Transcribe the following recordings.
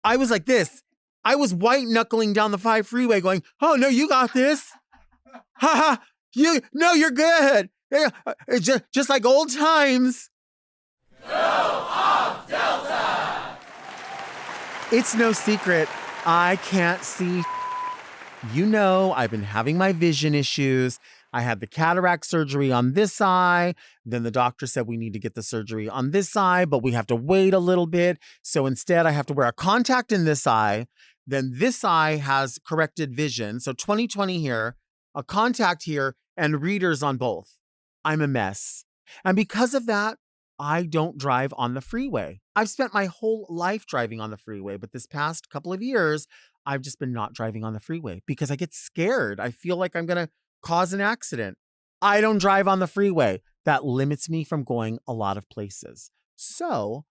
I was like this. I was white knuckling down the 5 freeway going, oh, no, you got this. Ha ha. You're good. Yeah, just like old times. Go off, Delta! It's no secret. I can't see. You know, I've been having my vision issues. I had the cataract surgery on this eye. Then the doctor said we need to get the surgery on this eye, but we have to wait a little bit. So instead, I have to wear a contact in this eye. Then this eye has corrected vision. So 20/20 here, a contact here, and readers on both. I'm a mess. And because of that, I don't drive on the freeway. I've spent my whole life driving on the freeway, but this past couple of years, I've just been not driving on the freeway because I get scared. I feel like I'm going to cause an accident. I don't drive on the freeway. That limits me from going a lot of places. So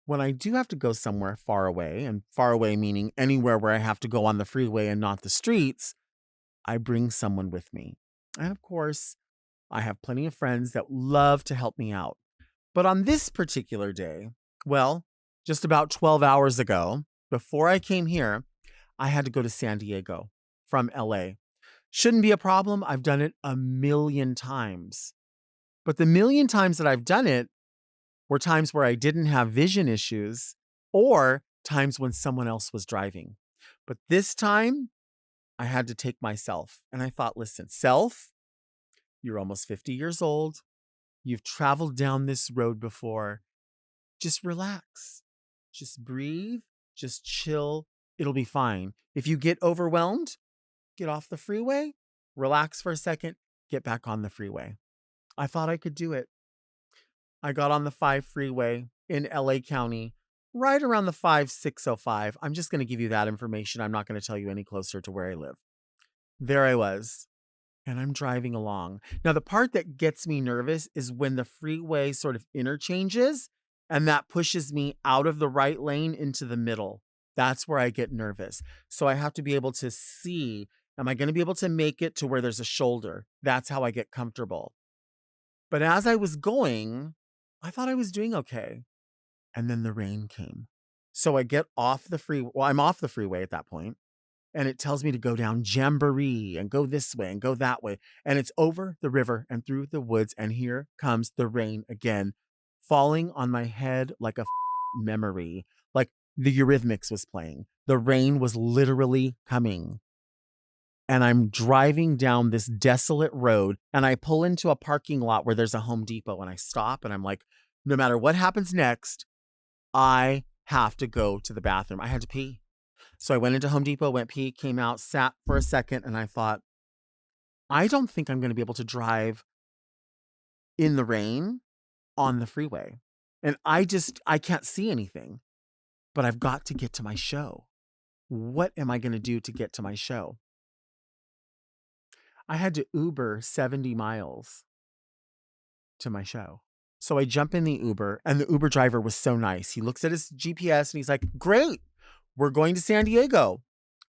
when I do have to go somewhere far away, and far away meaning anywhere where I have to go on the freeway and not the streets, I bring someone with me. And of course, I have plenty of friends that love to help me out. But on this particular day, well, just about 12 hours ago, before I came here, I had to go to San Diego from LA. Shouldn't be a problem. I've done it a million times. But the million times that I've done it were times where I didn't have vision issues or times when someone else was driving. But this time, I had to take myself. And I thought, listen, self, you're almost 50 years old. You've traveled down this road before. Just relax. Just breathe. Just chill. It'll be fine. If you get overwhelmed, get off the freeway, relax for a second, get back on the freeway. I thought I could do it. I got on the 5 freeway in LA County, right around the 5605. I'm just going to give you that information. I'm not going to tell you any closer to where I live. There I was. And I'm driving along. Now, the part that gets me nervous is when the freeway sort of interchanges and that pushes me out of the right lane into the middle. That's where I get nervous. So I have to be able to see, am I going to be able to make it to where there's a shoulder? That's how I get comfortable. But as I was going, I thought I was doing okay. And then the rain came. So I get off the freeway. Well, I'm off the freeway at that point. And it tells me to go down Jamboree and go this way and go that way. And it's over the river and through the woods. And here comes the rain again, falling on my head like a memory, like the Eurythmics was playing. The rain was literally coming. And I'm driving down this desolate road and I pull into a parking lot where there's a Home Depot and I stop and I'm like, no matter what happens next, I have to go to the bathroom. I had to pee. So I went into Home Depot, went pee, came out, sat for a second, and I thought, I don't think I'm going to be able to drive in the rain on the freeway. And I can't see anything, but I've got to get to my show. What am I going to do to get to my show? I had to Uber 70 miles to my show. So I jump in the Uber, and the Uber driver was so nice. He looks at his GPS and he's like, great. We're going to San Diego.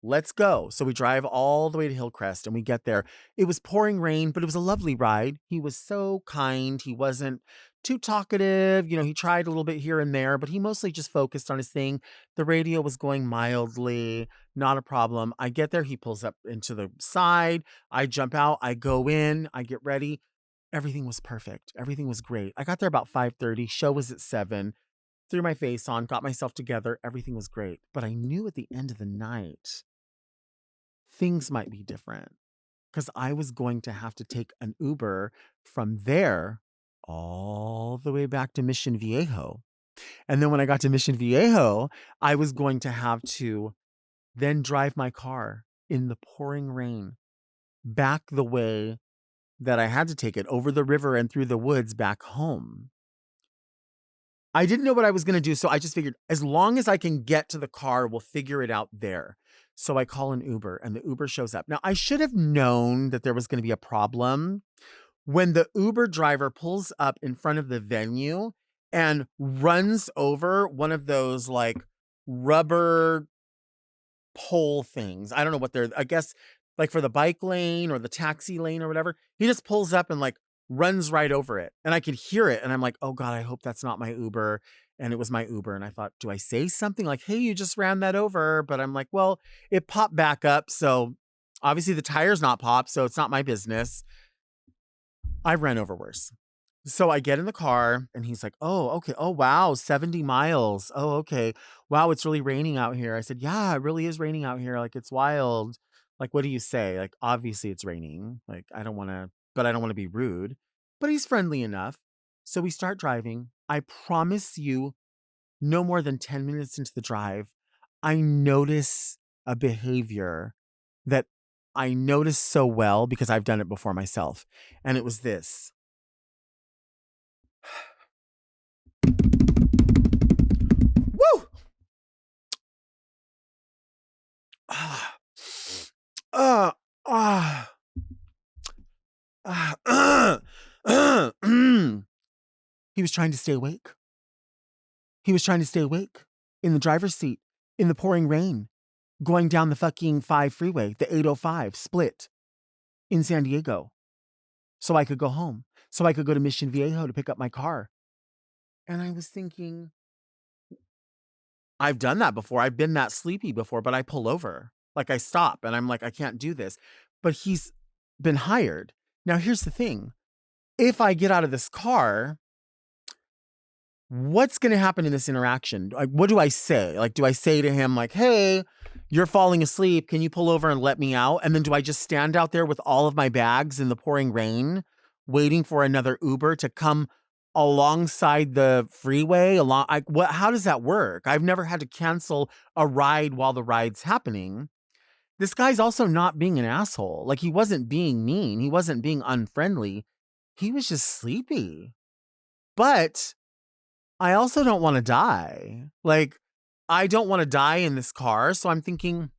Let's go. So we drive all the way to Hillcrest and we get there. It was pouring rain, but it was a lovely ride. He was so kind. He wasn't too talkative. You know, he tried a little bit here and there, but he mostly just focused on his thing. The radio was going mildly, not a problem. I get there. He pulls up into the side. I jump out. I go in. I get ready. Everything was perfect. Everything was great. I got there about 5:30. Show was at 7. Threw my face on, got myself together. Everything was great. But I knew at the end of the night, things might be different because I was going to have to take an Uber from there all the way back to Mission Viejo. And then when I got to Mission Viejo, I was going to have to then drive my car in the pouring rain back the way that I had to take it over the river and through the woods back home. I didn't know what I was going to do, so I just figured as long as I can get to the car, we'll figure it out there. So I call an Uber, and the Uber shows up. Now, I should have known that there was going to be a problem when the Uber driver pulls up in front of the venue and runs over one of those, like, rubber pole things. I don't know what they're, I guess, like for the bike lane or the taxi lane or whatever. He just pulls up and, like, runs right over it, and I could hear it, and I'm like, oh God, I hope that's not my Uber. and it was my Uber. And I thought, do I say something like, hey, you just ran that over? But I'm like, well, it popped back up. So obviously the tire's not popped. So it's not my business. I've ran over worse. So I get in the car and he's like, oh, okay. Oh, wow. 70 miles. Oh, okay. Wow. It's really raining out here. I said, yeah, it really is raining out here. Like, it's wild. Like, what do you say? Like, obviously it's raining. Like, but I don't want to be rude. But he's friendly enough. So we start driving. I promise you, no more than 10 minutes into the drive, I notice a behavior that I notice so well because I've done it before myself. And it was this. Woo! Ah, ah, ah, mm. He was trying to stay awake. He was trying to stay awake in the driver's seat in the pouring rain, going down the fucking 5 freeway, the 805 split in San Diego, so I could go home, so I could go to Mission Viejo to pick up my car. And I was thinking, I've done that before. I've been that sleepy before, but I pull over. Like, I stop and I'm like, I can't do this. But he's been hired. Now, here's the thing. If I get out of this car, what's going to happen in this interaction? Like, what do I say? Like, do I say to him, like, hey, you're falling asleep. Can you pull over and let me out? And then do I just stand out there with all of my bags in the pouring rain, waiting for another Uber to come alongside the freeway? How does that work? I've never had to cancel a ride while the ride's happening. This guy's also not being an asshole. Like, he wasn't being mean. He wasn't being unfriendly. He was just sleepy. But I also don't want to die. Like, I don't want to die in this car. So I'm thinking,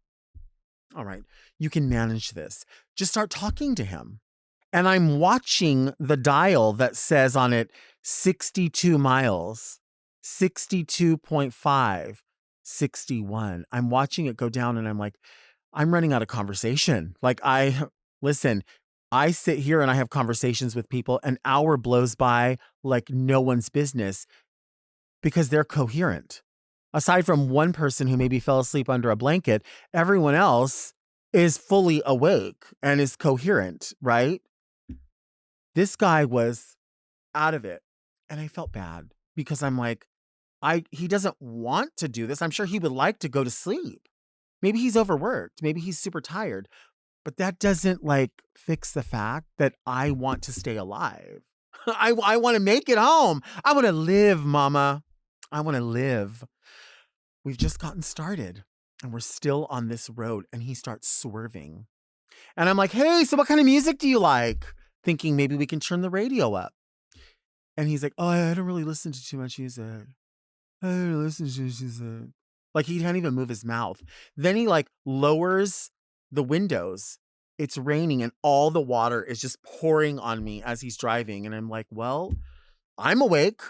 all right, you can manage this. Just start talking to him. And I'm watching the dial that says on it 62 miles, 62.5, 61. I'm watching it go down and I'm like, I'm running out of conversation. Listen, I sit here and I have conversations with people. An hour blows by like no one's business because they're coherent. Aside from one person who maybe fell asleep under a blanket, everyone else is fully awake and is coherent, right? This guy was out of it. And I felt bad because I'm like, he doesn't want to do this. I'm sure he would like to go to sleep. Maybe he's overworked. Maybe he's super tired. But that doesn't fix the fact that I want to stay alive. I want to make it home. I want to live, mama. I want to live. We've just gotten started and we're still on this road, and he starts swerving. And I'm like, hey, so what kind of music do you like? Thinking maybe we can turn the radio up. And he's like, oh, I don't really listen to too much music. I don't listen to music. Like, he can't even move his mouth. Then he lowers the windows. It's raining and all the water is just pouring on me as he's driving. And I'm like, well, I'm awake.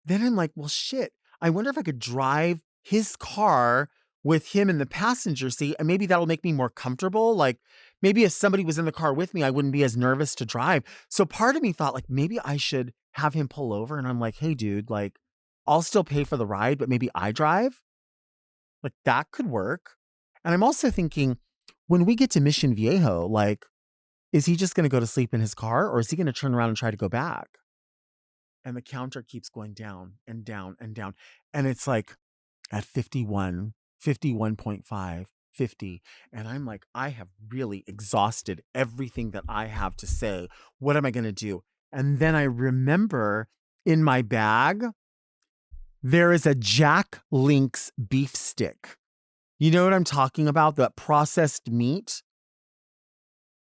Then I'm like, well, shit. I wonder if I could drive his car with him in the passenger seat, and maybe that'll make me more comfortable. Like, maybe if somebody was in the car with me, I wouldn't be as nervous to drive. So part of me thought maybe I should have him pull over. And I'm like, hey, dude, I'll still pay for the ride, but maybe I drive. That could work. And I'm also thinking, when we get to Mission Viejo, is he just going to go to sleep in his car, or is he going to turn around and try to go back? And the counter keeps going down and down and down. And it's at 51, 51.5, 50. And I'm like, I have really exhausted everything that I have to say. What am I going to do? And then I remember in my bag, there is a Jack Link's beef stick. You know what I'm talking about? That processed meat.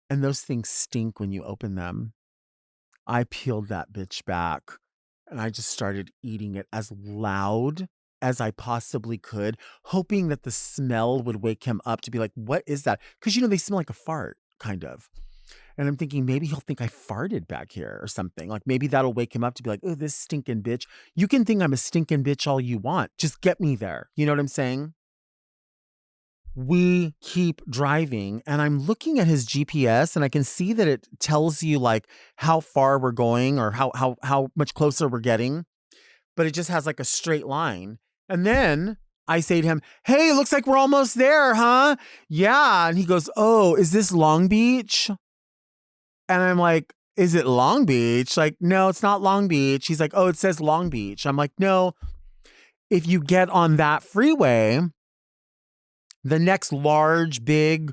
And those things stink when you open them. I peeled that bitch back and I just started eating it as loud as I possibly could, hoping that the smell would wake him up to be like, what is that? Because, they smell like a fart, kind of. And I'm thinking maybe he'll think I farted back here or something. Maybe that'll wake him up to be like, oh, this stinking bitch. You can think I'm a stinking bitch all you want. Just get me there. You know what I'm saying? We keep driving and I'm looking at his GPS and I can see that it tells you how far we're going or how much closer we're getting. but it just has like a straight line. And then I say to him, hey, looks like we're almost there, huh? Yeah. And he goes, oh, is this Long Beach? And I'm like, is it Long Beach? Like, no, it's not Long Beach. He's like, oh, it says Long Beach. I'm like, no, if you get on that freeway, the next large, big,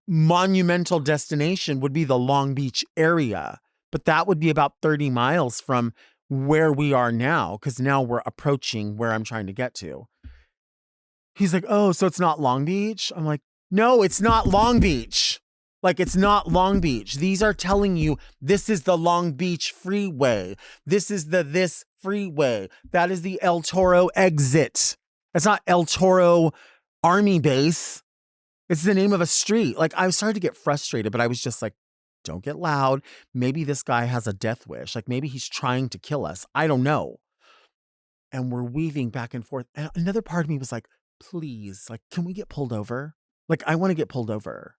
monumental destination would be the Long Beach area. But that would be about 30 miles from where we are now, because now we're approaching where I'm trying to get to. He's like, oh, so it's not Long Beach? I'm like, no, it's not Long Beach. Like, it's not Long Beach. These are telling you this is the Long Beach freeway. This is the this freeway. That is the El Toro exit. It's not El Toro Army Base. It's the name of a street. Like, I started to get frustrated, but I was just like, don't get loud. Maybe this guy has a death wish. Like, maybe he's trying to kill us. I don't know. And we're weaving back and forth. And another part of me was like, please, like, can we get pulled over? Like, I want to get pulled over.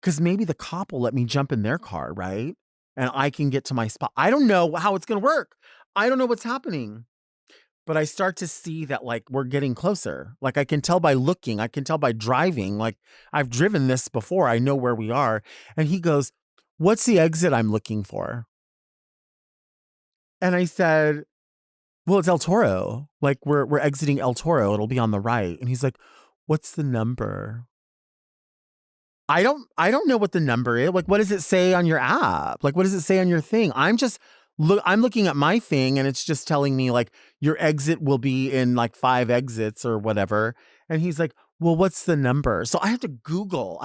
Because maybe the cop will let me jump in their car, right? And I can get to my spot. I don't know how it's going to work. I don't know what's happening. But I start to see that, like, we're getting closer. Like, I can tell by looking. I can tell by driving. Like, I've driven this before. I know where we are. And he goes, what's the exit I'm looking for? And I said, well, it's El Toro. Like, we're exiting El Toro. It'll be on the right. And he's like, what's the number? I don't know what the number is. Like, what does it say on your app? Like, what does it say on your thing? I'm looking at my thing and it's just telling me like your exit will be in like 5 exits or whatever. And he's like, well, what's the number? So I have to Google.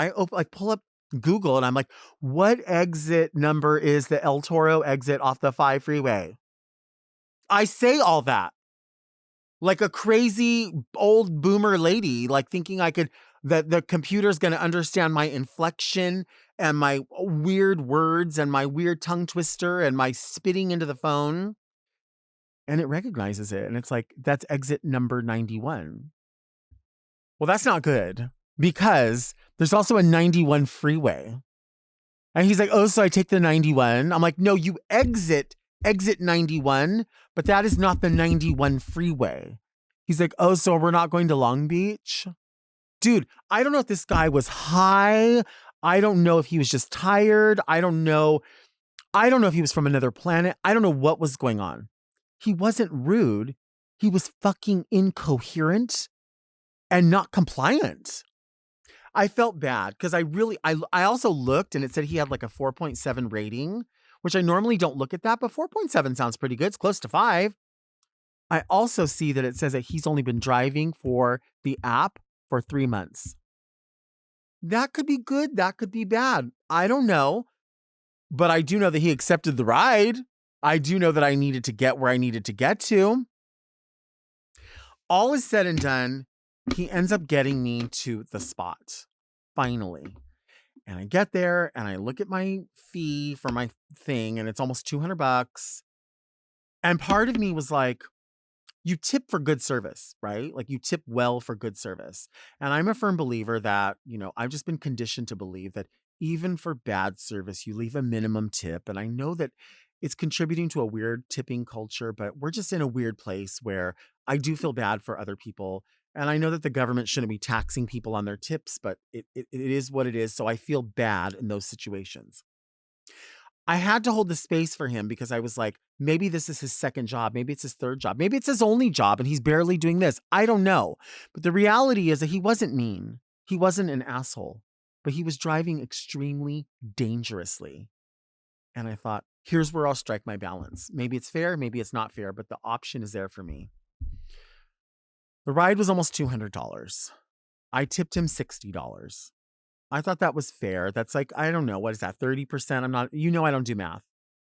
Pull up Google and I'm like, what exit number is the El Toro exit off the 5 freeway? I say all that like a crazy old boomer lady, like thinking that the computer's going to understand my inflection and my weird words and my weird tongue twister and my spitting into the phone. And it recognizes it. And it's like, that's exit number 91. Well, that's not good because there's also a 91 freeway. And he's like, oh, so I take the 91. I'm like, no, you exit 91, but that is not the 91 freeway. He's like, oh, so we're not going to Long Beach? Dude, I don't know if this guy was high. I don't know if he was just tired. I don't know if he was from another planet. I don't know what was going on. He wasn't rude. He was fucking incoherent and not compliant. I felt bad because I also looked and it said he had like a 4.7 rating, which I normally don't look at that, but 4.7 sounds pretty good. It's close to 5. I also see that it says that he's only been driving for the app for 3 months. That could be good. That could be bad. I don't know. But I do know that he accepted the ride. I do know that I needed to get where I needed to get to. All is said and done, he ends up getting me to the spot, finally. And I get there and I look at my fee for my thing and it's almost $200. And part of me was like, you tip for good service, right? Like you tip well for good service. And I'm a firm believer that, I've just been conditioned to believe that even for bad service, you leave a minimum tip. And I know that it's contributing to a weird tipping culture, but we're just in a weird place where I do feel bad for other people. And I know that the government shouldn't be taxing people on their tips, but it is what it is. So I feel bad in those situations. I had to hold the space for him because I was like, maybe this is his second job. Maybe it's his third job. Maybe it's his only job and he's barely doing this. I don't know. But the reality is that he wasn't mean. He wasn't an asshole, but he was driving extremely dangerously. And I thought, here's where I'll strike my balance. Maybe it's fair. Maybe it's not fair, but the option is there for me. The ride was almost $200. I tipped him $60. I thought that was fair. That's like, I don't know, what is that, 30%? I don't do math.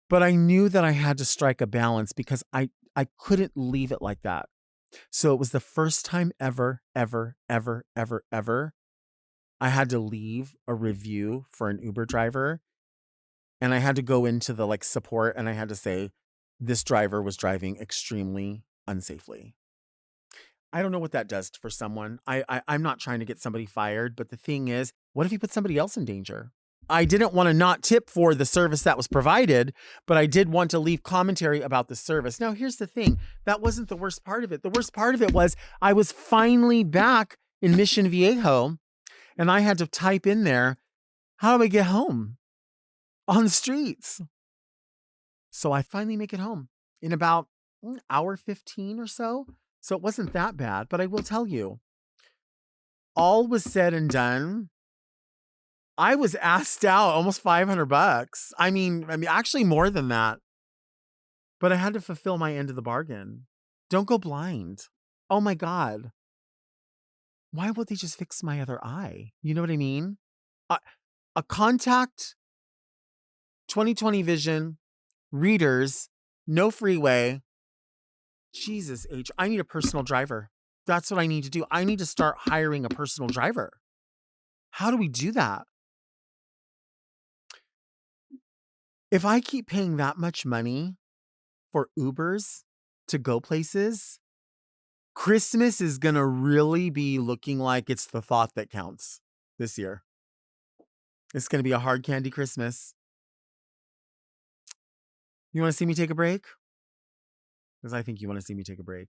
But I knew that I had to strike a balance because I couldn't leave it like that. So it was the first time ever, I had to leave a review for an Uber driver. And I had to go into the like support and I had to say, this driver was driving extremely unsafely. I don't know what that does for someone. I'm not trying to get somebody fired, but the thing is, what if you put somebody else in danger? I didn't want to not tip for the service that was provided, but I did want to leave commentary about the service. Now, here's the thing. That wasn't the worst part of it. The worst part of it was I was finally back in Mission Viejo, and I had to type in there, how do I get home on the streets? So I finally make it home in about hour 15 or so. So it wasn't that bad, but I will tell you, all was said and done, I was asked out almost $500. I mean, actually more than that. But I had to fulfill my end of the bargain. Don't go blind. Oh my God. Why would they just fix my other eye? You know what I mean? A contact 20/20 vision, readers, no freeway. Jesus H. I need a personal driver. That's what I need to do. I need to start hiring a personal driver. How do we do that? If I keep paying that much money for Ubers to go places, Christmas is going to really be looking like it's the thought that counts this year. It's going to be a hard candy Christmas. You want to see me take a break? Because I think you want to see me take a break.